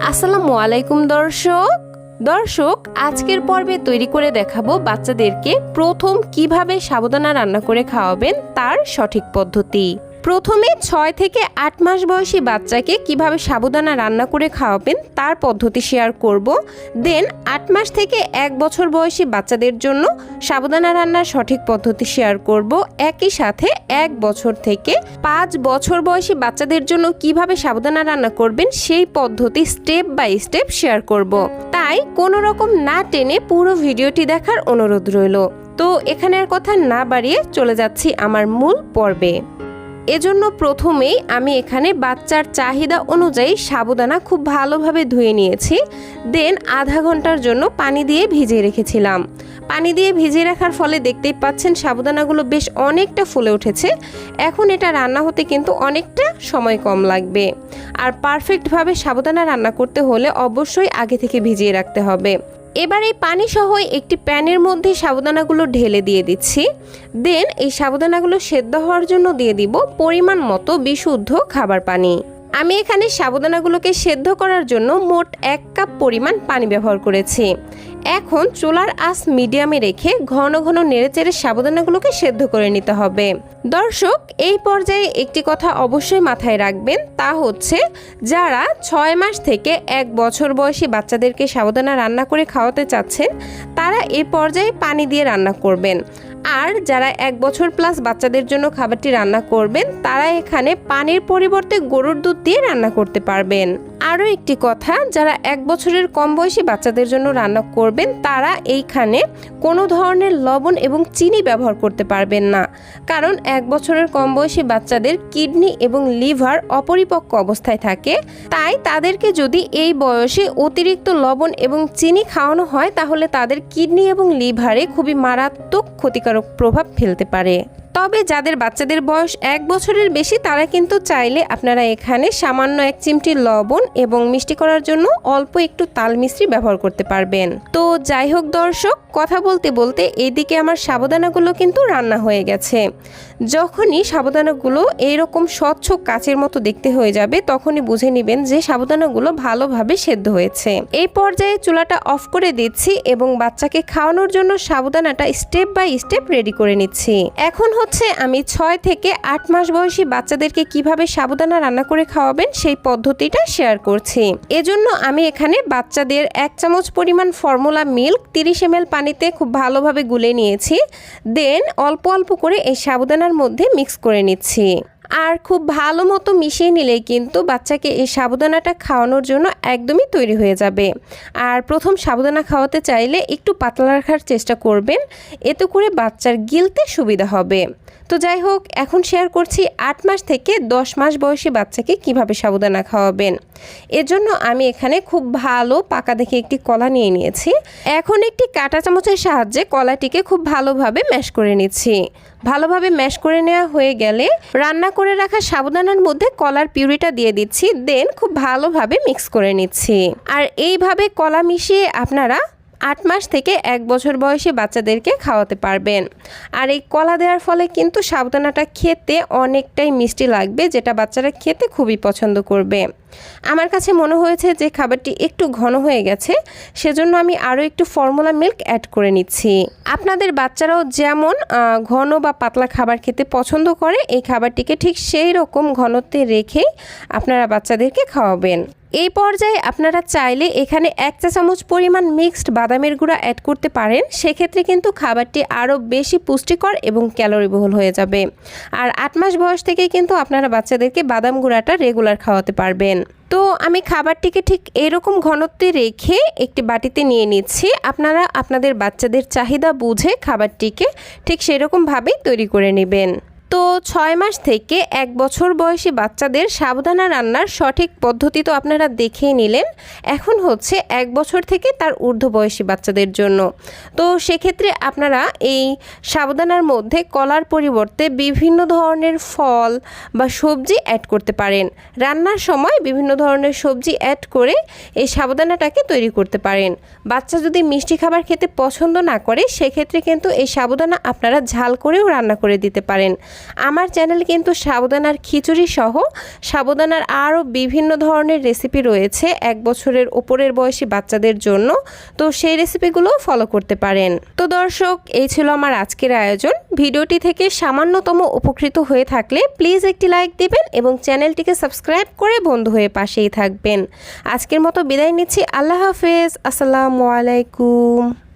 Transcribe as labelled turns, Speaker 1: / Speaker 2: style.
Speaker 1: আসসালামু আলাইকুম দর্শক আজকের পর্বে তৈরি করে দেখাবো বাচ্চাদেরকে প্রথম কিভাবে সাবুদানা রান্না করে খাওয়াবেন তার সঠিক পদ্ধতি। প্রথমে 6 থেকে 8 মাস বয়সী বাচ্চাকে কিভাবে সাবুদানা রান্না করে খাওয়াবেন তার পদ্ধতি শেয়ার করব। দেন 8 মাস থেকে 1 বছর বয়সী বাচ্চাদের জন্য সাবুদানা রান্নার সঠিক পদ্ধতি শেয়ার করব। একই সাথে 1 বছর থেকে 5 বছর বয়সী বাচ্চাদের জন্য কিভাবে সাবুদানা রান্না করবেন সেই পদ্ধতি স্টেপ বাই স্টেপ শেয়ার করব। তাই কোনো রকম না টেনে পুরো ভিডিওটি দেখার অনুরোধ রইল। তো এখানে আর কথা না বাড়িয়ে চলে যাচ্ছি আমার মূল পর্বে। এজন্য প্রথমেই আমি এখানে বাচ্চার চাহিদা অনুযায়ী সাবুদানা খুব ভালোভাবে ধুয়ে নিয়েছি। দেন আধা ঘন্টার জন্য পানি দিয়ে ভিজিয়ে রেখেছিলাম। পানি দিয়ে ভিজিয়ে রাখার ফলে দেখতেই পাচ্ছেন সাবুদানাগুলো বেশ অনেকটা ফুলে উঠেছে। এখন এটা রান্না হতে কিন্তু অনেকটা সময় কম লাগবে। আর পারফেক্টভাবে সাবুদানা রান্না করতে হলে অবশ্যই আগে থেকে ভিজিয়ে রাখতে হবে। এবার এই পানি সহ একটি প্যানের মধ্যে সাবুদানাগুলো ঢেলে দিয়ে দিচ্ছি। দেন এই সাবুদানাগুলো সেদ্ধ হওয়ার জন্য দিয়ে দিব পরিমাণ মতো বিশুদ্ধ খাবার পানি। আমি এখানে সাবুদানাগুলোকে সেদ্ধ করার জন্য মোট 1 কাপ পরিমাণ পানি ব্যবহার করেছি। এখন চুলার আঁচ মিডিয়ামে রেখে ঘন ঘন নেড়েচেড়ে সাবুদানাগুলোকে সেদ্ধ করে নিতে হবে। দর্শক এই পর্যায়ে একটি কথা অবশ্যই মাথায় রাখবেন, তা হচ্ছে যারা 6 মাস থেকে 1 বছর বয়সী বাচ্চাদেরকে সাবুদানা রান্না করে খাওয়াতে চাচ্ছেন তারা এই পর্যায়ে পানি দিয়ে রান্না করবেন। আর যারা 1 বছর প্লাস বাচ্চাদের জন্য খাবারটি রান্না করবেন তারা এখানে পানির পরিবর্তে গরুর দুধ দিয়ে রান্না করতে পারবেন। আরও একটি কথা, যারা 1 বছরের কম বয়সী বাচ্চাদের জন্য রান্না করবেন তারা এইখানে কোনো ধরনের লবণ এবং চিনি ব্যবহার করতে পারবেন না, কারণ 1 বছরের কম বয়সী বাচ্চাদের কিডনি এবং লিভার অপরিপক্ক অবস্থায় থাকে। তাই তাদেরকে যদি এই বয়সে অতিরিক্ত লবণ এবং চিনি খাওয়ানো হয় তাহলে তাদের কিডনি এবং লিভারে খুবই মারাত্মক ক্ষতিকারক প্রভাব ফেলতে পারে। তবে যাদের বাচ্চাদের বয়স 1 বছরের বেশি তারা কিন্তু চাইলে আপনারা এখানে সামান্য 1 চিমটি লবণ এবং মিষ্টি করার জন্য অল্প একটু তাল মিশ্রি ব্যবহার করতে পারবেন। তো যাই হোক দর্শক, কথা বলতে বলতে এইদিকে আমার সাবুদানাগুলো কিন্তু রান্না হয়ে গেছে। যখনই সাবুদানাগুলো এইরকম স্বচ্ছ কাচের মতো দেখতে হয়ে যাবে তখনই বুঝে নেবেন যে সাবুদানাগুলো ভালোভাবে সেদ্ধ হয়েছে। এই পর্যায়ে চুলাটা অফ করে দিচ্ছি এবং বাচ্চাকে খাওয়ানোর জন্য সাবুদানাটা স্টেপ বাই স্টেপ রেডি করে নিচ্ছি। এখন হচ্ছে আমি 6 থেকে 8 মাস বয়সী বাচ্চাদেরকে কিভাবে সাবুদানা রান্না করে খাওয়াবেন সেই পদ্ধতিটা শেয়ার করছি। এজন্য আমি এখানে বাচ্চাদের 1 চামচ পরিমাণ ফর্মুলা মিল্ক 30 ml পানিতে খুব ভালোভাবে গুলে নিয়েছি। দেন অল্প অল্প করে এই সাবুদানার মধ্যে মিক্স করে নিচ্ছি। আর খুব ভালো মতো মিশিয়ে নিলেই কিন্তু বাচ্চাকে এই সাবুদানাটা খাওয়ানোর জন্য একদমই তৈরি হয়ে যাবে। আর প্রথম সাবুদানা খাওয়াতে চাইলে একটু পাতলা রাখার চেষ্টা করবেন, এতে করে বাচ্চার গিলতে সুবিধা হবে। তো যাই হোক, এখন শেয়ার করছি 8 মাস থেকে 10 মাস বয়সী বাচ্চাকে কিভাবে সাবুদানা খাওয়াবেন। এজন্য আমি এখানে খুব ভালো পাকা দেখে একটি কলা নিয়ে নিয়েছি। এখন একটি কাঁটা চামচের সাহায্যে কলাটিকে খুব ভালোভাবে ম্যাশ করে নিচ্ছি। ভালোভাবে ম্যাশ করে নেওয়া হয়ে গেলে রান্না করে রাখা সাবুদানার মধ্যে কলার পিউরিটা দিয়ে দিচ্ছি। দেন খুব ভালোভাবে মিক্স করে নিচ্ছি। আর এইভাবে কলা মিশিয়ে আপনারা 8 মাস থেকে 1 বছর বয়সী বাচ্চাদেরকে খাওয়াতে পারবেন। আর এই কলা দেওয়ার ফলে কিন্তু সাবুদানাটা খেতে অনেকটাই মিষ্টি লাগবে, যেটা বাচ্চারা খেতে খুবই পছন্দ করবে। আমার কাছে মনে হয়েছে যে খাবারটি একটু ঘন হয়ে গেছে, সেজন্য আমি আরও একটু ফর্মুলা মিল্ক অ্যাড করে নিচ্ছি। আপনাদের বাচ্চারাও যেমন ঘন বা পাতলা খাবার খেতে পছন্দ করে, এই খাবারটিকে ঠিক সেই রকম ঘনত্বে রেখেই আপনারা বাচ্চাদেরকে খাওয়াবেন। এই পর্যায়ে আপনারা চাইলে এখানে 1 চা চামচ পরিমাণ মিক্সড বাদামের গুঁড়া অ্যাড করতে পারেন। সেক্ষেত্রে কিন্তু খাবারটি আরও বেশি পুষ্টিকর এবং ক্যালোরিবহুল হয়ে যাবে। আর 8 মাস বয়স থেকে কিন্তু আপনারা বাচ্চাদেরকে বাদাম গুঁড়াটা রেগুলার খাওয়াতে পারবেন। তো আমি খাবারটিকে ঠিক এরকম ঘনত্বে রেখে একটি বাটিতে নিয়ে নিচ্ছি। আপনারা আপনাদের বাচ্চাদের চাহিদা বুঝে খাবারটিকে ঠিক সেরকমভাবেই তৈরি করে নেবেন। তো 6 মাস থেকে 1 বছর বয়সী বাচ্চাদের সাবুদানা রান্নার সঠিক পদ্ধতি তো আপনারা দেখেই নিলেন। এখন হচ্ছে 1 বছর থেকে তার ঊর্ধ্ব বয়সী বাচ্চাদের জন্য। তো সেক্ষেত্রে আপনারা এই সাবুদানার মধ্যে কলার পরিবর্তে বিভিন্ন ধরনের ফল বা সবজি অ্যাড করতে পারেন। রান্নার সময় বিভিন্ন ধরনের সবজি অ্যাড করে এই সাবুদানাটাকে তৈরি করতে পারেন। বাচ্চা যদি মিষ্টি খাবার খেতে পছন্দ না করে সেক্ষেত্রে কিন্তু এই সাবুদানা আপনারা ঝাল করেও রান্না করে দিতে পারেন। আমার চ্যানেলে কিন্তু সাবুদানার খিচুড়ি সহ সাবুদানার আরও বিভিন্ন ধরনের রেসিপি রয়েছে 1 বছরের ওপরের বয়সী বাচ্চাদের জন্য, তো সেই রেসিপিগুলো ফলো করতে পারেন। তো দর্শক, এই ছিল আমার আজকের আয়োজন। ভিডিওটি থেকে সামান্যতম উপকৃত হয়ে থাকলে প্লিজ একটি লাইক দিবেন এবং চ্যানেলটিকে সাবস্ক্রাইব করে বন্ধু হয়ে পাশেই থাকবেন। আজকের মতো বিদায় নিচ্ছি। আল্লাহ হাফেজ। আসসালামু আলাইকুম।